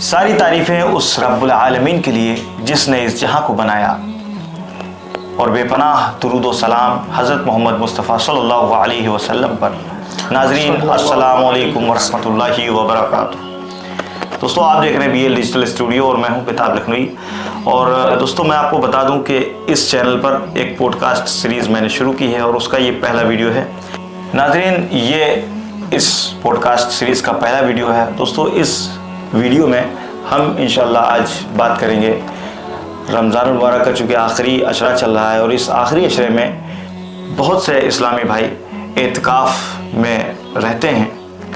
ساری تعریفیں اس رب العالمین کے لیے جس نے اس جہاں کو بنایا، اور بے پناہ درود و سلام حضرت محمد مصطفیٰ صلی اللہ علیہ وسلم پر۔ ناظرین السلام علیکم ورحمۃ اللہ وبرکاتہ۔ دوستوں، آپ دیکھ رہے ہیں BL ڈیجیٹل اسٹوڈیو اور میں ہوں کتاب لکھنوی۔ اور دوستوں، میں آپ کو بتا دوں کہ اس چینل پر ایک پوڈ کاسٹ سیریز میں نے شروع کی ہے اور اس کا یہ پہلا ویڈیو ہے۔ ناظرین، یہ اس پوڈ کاسٹ سیریز کا پہلا ویڈیو ہے۔ دوستوں، اس ویڈیو میں ہم انشاءاللہ آج بات کریں گے رمضان المبارک کا، چونکہ آخری عشرہ چل رہا ہے اور اس آخری عشرے میں بہت سے اسلامی بھائی اعتکاف میں رہتے ہیں،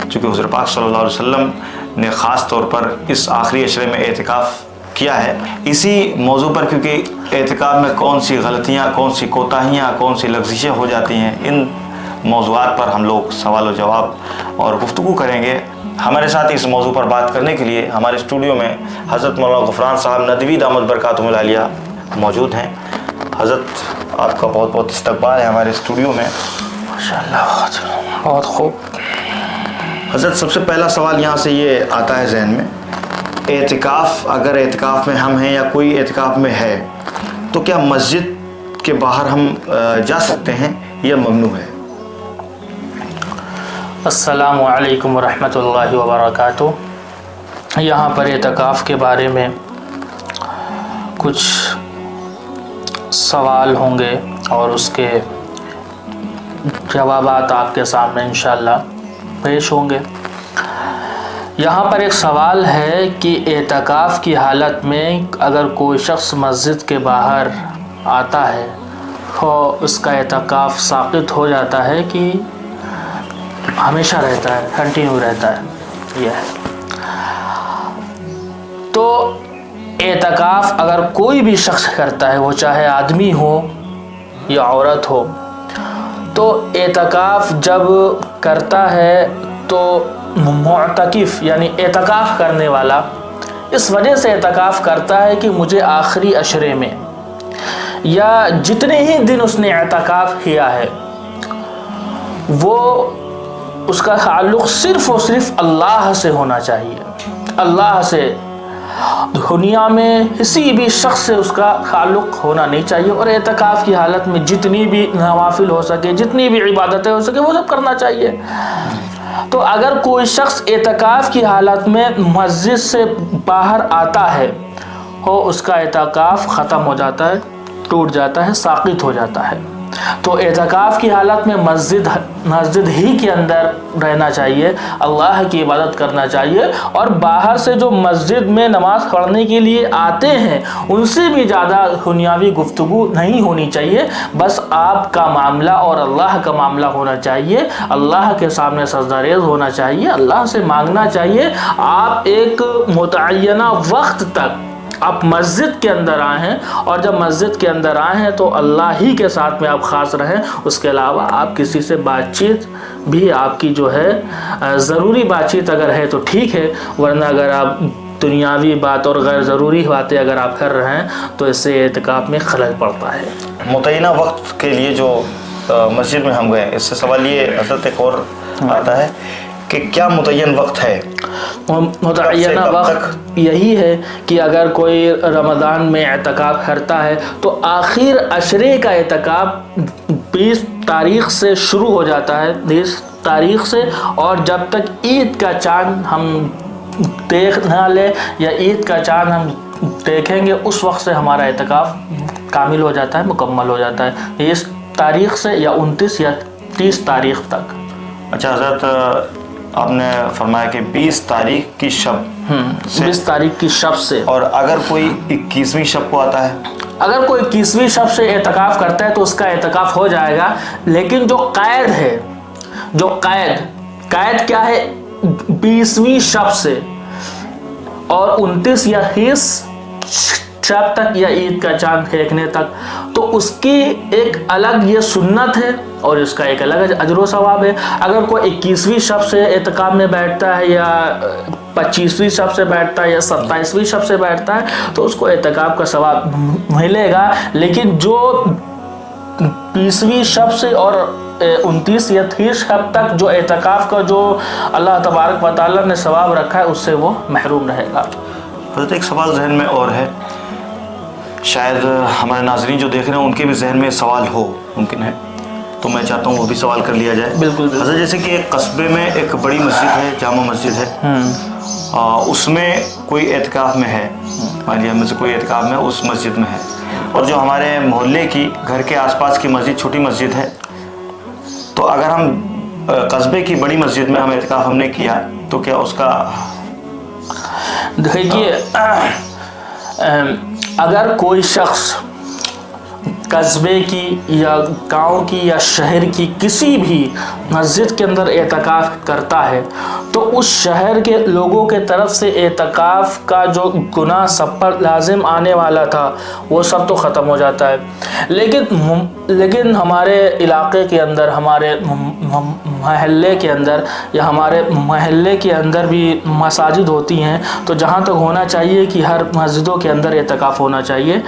چونکہ حضور پاک صلی اللہ علیہ وسلم نے خاص طور پر اس آخری عشرے میں اعتکاف کیا ہے۔ اسی موضوع پر، کیونکہ اعتکاف میں کون سی غلطیاں، کون سی کوتاہیاں، کون سی لغزشیں ہو جاتی ہیں، ان موضوعات پر ہم لوگ سوال و جواب اور گفتگو کریں گے۔ ہمارے ساتھ اس موضوع پر بات کرنے کے لیے ہمارے اسٹوڈیو میں حضرت مولانا غفران صاحب ندوی دامت برکاتہم العالیہ موجود ہیں۔ حضرت، آپ کا بہت بہت استقبال ہے ہمارے اسٹوڈیو میں۔ ماشاءاللہ، بہت خوب۔ حضرت، سب سے پہلا سوال یہاں سے یہ آتا ہے ذہن میں، اعتکاف، اگر اعتکاف میں ہم ہیں یا کوئی اعتکاف میں ہے تو کیا مسجد کے باہر ہم جا سکتے ہیں یا ممنوع ہے؟ السلام علیکم ورحمۃ اللہ وبرکاتہ۔ یہاں پر اعتکاف کے بارے میں کچھ سوال ہوں گے اور اس کے جوابات آپ کے سامنے انشاءاللہ پیش ہوں گے۔ یہاں پر ایک سوال ہے کہ اعتکاف کی حالت میں اگر کوئی شخص مسجد کے باہر آتا ہے تو اس کا اعتکاف ساقط ہو جاتا ہے کہ ہمیشہ رہتا ہے، کنٹینیو رہتا ہے؟ یہ ہے تو اعتکاف اگر کوئی بھی شخص کرتا ہے، وہ چاہے آدمی ہو یا عورت ہو، تو اعتکاف جب کرتا ہے تو معتکف یعنی اعتکاف کرنے والا اس وجہ سے اعتکاف کرتا ہے کہ مجھے آخری عشرے میں یا جتنے ہی دن اس نے اعتکاف کیا ہے وہ اس کا تعلق صرف اور صرف اللہ سے ہونا چاہیے، اللہ سے، دنیا میں کسی بھی شخص سے اس کا تعلق ہونا نہیں چاہیے، اور اعتکاف کی حالت میں جتنی بھی نوافل ہو سکے، جتنی بھی عبادتیں ہو سکے، وہ سب کرنا چاہیے۔ تو اگر کوئی شخص اعتکاف کی حالت میں مسجد سے باہر آتا ہے تو اس کا اعتکاف ختم ہو جاتا ہے، ٹوٹ جاتا ہے، ساقط ہو جاتا ہے۔ تو اعتکاف کی حالت میں مسجد ہی کے اندر رہنا چاہیے، اللہ کی عبادت کرنا چاہیے، اور باہر سے جو مسجد میں نماز پڑھنے کے لیے آتے ہیں ان سے بھی زیادہ دنیاوی گفتگو نہیں ہونی چاہیے۔ بس آپ کا معاملہ اور اللہ کا معاملہ ہونا چاہیے، اللہ کے سامنے سجدہ ریز ہونا چاہیے، اللہ سے مانگنا چاہیے۔ آپ ایک متعینہ وقت تک آپ مسجد کے اندر آئے ہیں، اور جب مسجد کے اندر آئے ہیں تو اللہ ہی کے ساتھ میں آپ خاص رہیں، اس کے علاوہ آپ کسی سے بات چیت بھی آپ کی جو ہے ضروری بات چیت اگر ہے تو ٹھیک ہے، ورنہ اگر آپ دنیاوی بات اور غیر ضروری باتیں اگر آپ کر رہے ہیں تو اس سے اعتکاف میں خلل پڑتا ہے۔ متعینہ وقت کے لیے جو مسجد میں ہم گئے، اس سے سوال یہ حضرت ایک اور آتا ہے کہ کیا متعین وقت ہے؟ متعینہ وقت یہی ہے کہ اگر کوئی رمضان میں اعتکاف کرتا ہے تو آخر عشرے کا اعتکاف 20 تاریخ سے شروع ہو جاتا ہے، 20 تاریخ سے، اور جب تک عید کا چاند ہم دیکھ نہ لیں یا عید کا چاند ہم دیکھیں گے اس وقت سے ہمارا اعتکاف کامل ہو جاتا ہے، مکمل ہو جاتا ہے، 20 تاریخ سے یا 29 یا 30 تاریخ تک۔ اچھا حضرت، آپ نے فرمایا کہ 20 تاریخ کی شب 20 تاریخ کی شب سے، اور اگر کوئی 21ویں شب کو آتا ہے، اگر کوئی 21ویں شب سے اعتکاف کرتا ہے تو اس کا اعتکاف ہو جائے گا، لیکن جو قید ہے، جو قید کیا ہے 20ویں شب سے اور 29 یا 30 شب تک یا عید کا چاند دیکھنے تک، تو اس کی ایک الگ یہ سنت ہے اور اس کا ایک الگ اجر و ثواب ہے۔ اگر کوئی 21ویں شب سے اعتکاف میں بیٹھتا ہے یا 25ویں شب سے بیٹھتا ہے یا 27ویں شب سے بیٹھتا ہے تو اس کو اعتکاف کا ثواب ملے گا، لیکن جو 20ویں شب سے اور 29 یا 30 شب تک جو اعتکاف کا جو اللہ تبارک و تعالیٰ نے ثواب رکھا ہے اس سے وہ محروم رہے گا۔ حضرت ایک سوال ذہن میں اور ہے، شاید ہمارے ناظرین جو دیکھ رہے ہیں ان کے بھی ذہن میں سوال ہو، ممکن ہے، تو میں چاہتا ہوں وہ بھی سوال کر لیا جائے۔ بالکل حضرت جیسے کہ ایک قصبے میں ایک بڑی مسجد ہے، جامع مسجد ہے، اس میں کوئی اعتکاف میں ہے، مان لیجیے ہم میں سے کوئی اعتکاف میں اس مسجد میں ہے، اور جو ہمارے محلے کی گھر کے آس پاس کی مسجد چھوٹی مسجد ہے، تو اگر ہم قصبے کی بڑی مسجد میں ہم اعتکاف ہم نے کیا تو کیا اس کا؟ دیکھیے، اگر کوئی شخص قصبے کی یا گاؤں کی یا شہر کی کسی بھی مسجد کے اندر اعتکاف کرتا ہے تو اس شہر کے لوگوں کے طرف سے اعتکاف کا جو گناہ سب پر لازم آنے والا تھا وہ سب تو ختم ہو جاتا ہے، لیکن ہمارے علاقے کے اندر، ہمارے محلے کے اندر یا ہمارے محلے کے اندر بھی مساجد ہوتی ہیں، تو جہاں تک ہونا چاہیے کہ ہر مسجدوں کے اندر اعتکاف ہونا چاہیے۔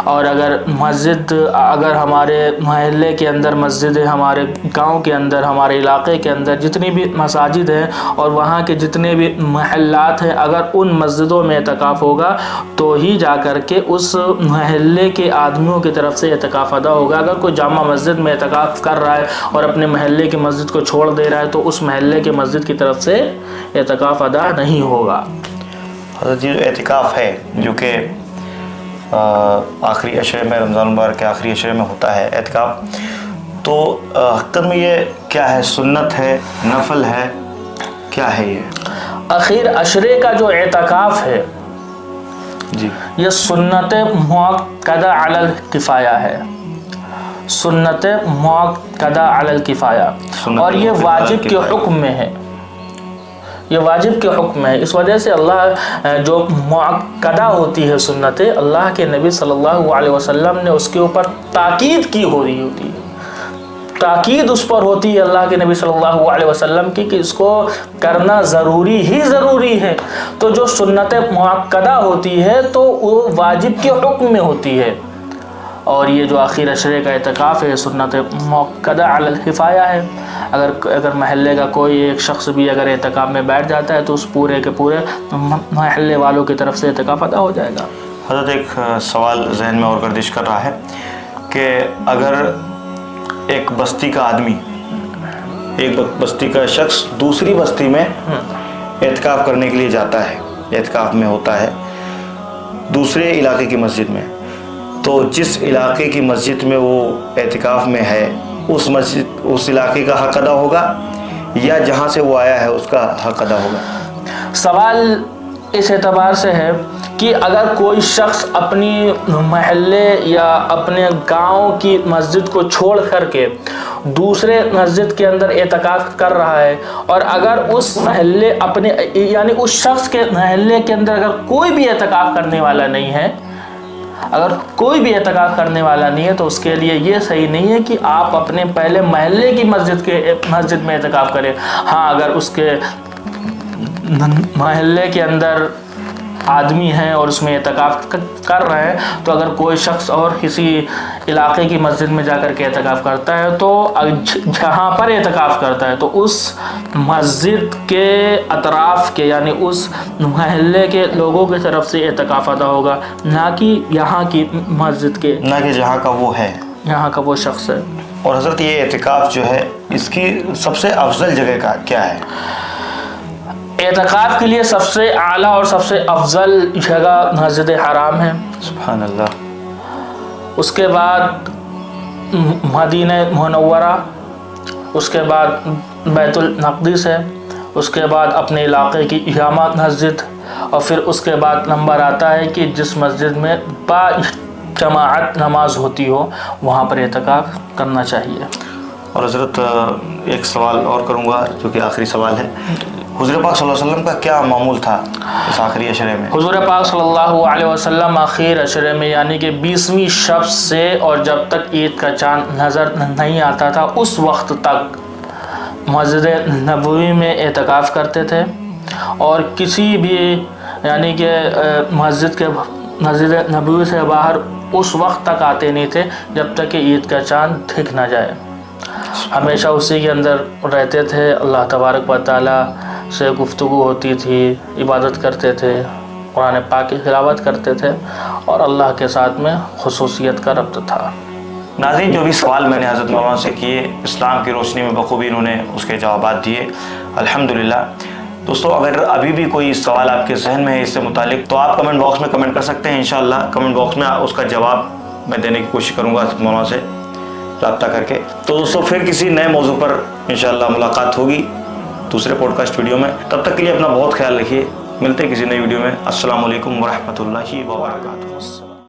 اور اگر ہمارے محلے کے اندر مسجد ہے، ہمارے گاؤں کے اندر، ہمارے علاقے کے اندر جتنی بھی مساجد ہیں اور وہاں کے جتنے بھی محلات ہیں، اگر ان مسجدوں میں اعتکاف ہوگا تو ہی جا کر کے اس محلے کے آدمیوں کی طرف سے اعتکاف ادا ہوگا۔ اگر کوئی جامع مسجد میں اعتکاف کر رہا ہے اور اپنے محلے کی مسجد کو چھوڑ دے رہا ہے تو اس محلے کے مسجد کی طرف سے اعتکاف ادا نہیں ہوگا۔ حضرت جی، اعتکاف ہے جو کہ آخری عشرے میں، رمضان مبارک کے آخری عشرے میں ہوتا ہے اعتکاف، تو حقیقت میں یہ کیا ہے؟ سنت ہے، نفل ہے، کیا ہے یہ؟ آخر عشرے کا جو اعتکاف ہے جی، یہ سنت مؤکدہ علی الکفایہ ہے، سنت مؤکدہ علی الکفایہ، اور یہ واجب کے حکم میں ہے، یہ واجب کے حکم ہے۔ اس وجہ سے اللہ جو مؤکدہ ہوتی ہے سنتیں، اللہ کے نبی صلی اللہ علیہ وسلم نے اس کے اوپر تاکید کی ہو رہی ہوتی ہے، تاکید اس پر ہوتی ہے اللہ کے نبی صلی اللہ علیہ وسلم کی کہ اس کو کرنا ضروری ہی ضروری ہے۔ تو جو سنت مؤکدہ ہوتی ہے تو وہ واجب کے حکم میں ہوتی ہے، اور یہ جو آخر عشرے کا اعتکاف ہے سنت مؤکدہ علی الکفایہ ہے۔ اگر محلے کا کوئی ایک شخص بھی اگر اعتکاف میں بیٹھ جاتا ہے تو اس پورے کے پورے محلے والوں کی طرف سے اعتکاف ادا ہو جائے گا۔ حضرت ایک سوال ذہن میں اور گردش کر رہا ہے کہ اگر ایک بستی کا آدمی، ایک بستی کا شخص دوسری بستی میں اعتکاف کرنے کے لیے جاتا ہے، اعتکاف میں ہوتا ہے دوسرے علاقے کی مسجد میں، تو جس علاقے کی مسجد میں وہ اعتکاف میں ہے اس علاقے کا حق ادا ہوگا یا جہاں سے وہ آیا ہے اس کا حق ادا ہوگا؟ سوال اس اعتبار سے ہے کہ اگر کوئی شخص اپنی محلے یا اپنے گاؤں کی مسجد کو چھوڑ کر کے دوسرے مسجد کے اندر اعتکاف کر رہا ہے، اور اگر اس محلے یعنی اس شخص کے محلے کے اندر اگر کوئی بھی اعتکاف کرنے والا نہیں ہے، اگر کوئی بھی اعتکاف کرنے والا نہیں ہے تو اس کے لیے یہ صحیح نہیں ہے کہ آپ اپنے پہلے محلے کی مسجد میں اعتکاف کریں۔ ہاں، اگر اس کے محلے کے اندر آدمی ہیں اور اس میں اعتکاف کر رہے ہیں، تو اگر کوئی شخص اور کسی علاقے کی مسجد میں جا کر کے اعتکاف کرتا ہے تو جہاں پر اعتکاف کرتا ہے تو اس مسجد کے اطراف کے یعنی اس محلے کے لوگوں کی طرف سے اعتکاف ادا ہوگا، نہ کہ یہاں کی مسجد کے، نہ کہ جہاں کا وہ ہے، یہاں کا وہ شخص ہے۔ اور حضرت یہ اعتکاف جو ہے اس کی سب سے افضل جگہ کا کیا ہے؟ اعتکاف کے لیے سب سے اعلیٰ اور سب سے افضل جگہ مسجد حرام ہے، سبحان اللہ، اس کے بعد مدینہ منورہ، اس کے بعد بیت المقدس ہے، اس کے بعد اپنے علاقے کی جامع مسجد، اور پھر اس کے بعد نمبر آتا ہے کہ جس مسجد میں با جماعت نماز ہوتی ہو وہاں پر اعتکاف کرنا چاہیے۔ اور حضرت ایک سوال اور کروں گا جو کہ آخری سوال ہے، حضور پاک صلی اللہ علیہ وسلم کا کیا معمول تھا اس آخری عشرے میں؟ حضور پاک صلی اللہ علیہ وسلم آخر عشرے میں یعنی کہ 20ویں شب سے اور جب تک عید کا چاند نظر نہیں آتا تھا اس وقت تک مسجد نبوی میں اعتکاف کرتے تھے، اور کسی بھی یعنی کہ مسجد نبوی سے باہر اس وقت تک آتے نہیں تھے جب تک کہ عید کا چاند دکھ نہ جائے، ہمیشہ اسی کے اندر رہتے تھے، اللہ تبارک و تعالیٰ سے گفتگو ہوتی تھی، عبادت کرتے تھے، قرآن پاک کی تلاوت کرتے تھے اور اللہ کے ساتھ میں خصوصیت کا ربط تھا۔ ناظرین، جو بھی سوال میں نے حضرت مولانا سے کیے اسلام کی روشنی میں بخوبی انہوں نے اس کے جوابات دیے الحمدللہ۔ دوستو، اگر ابھی بھی کوئی سوال آپ کے ذہن میں ہے اس سے متعلق تو آپ کمنٹ باکس میں کمنٹ کر سکتے ہیں، انشاءاللہ کمنٹ باکس میں اس کا جواب میں دینے کی کوشش کروں گا حضرت مولانا سے رابطہ کر کے۔ تو دوستو، پھر کسی نئے موضوع پر انشاءاللہ ملاقات ہوگی دوسرے پوڈ کاسٹ ویڈیو میں۔ تب تک کے لیے اپنا بہت خیال رکھیے، ملتے ہیں کسی نئی ویڈیو میں۔ السلام علیکم ورحمۃ اللہ وبرکاتہ۔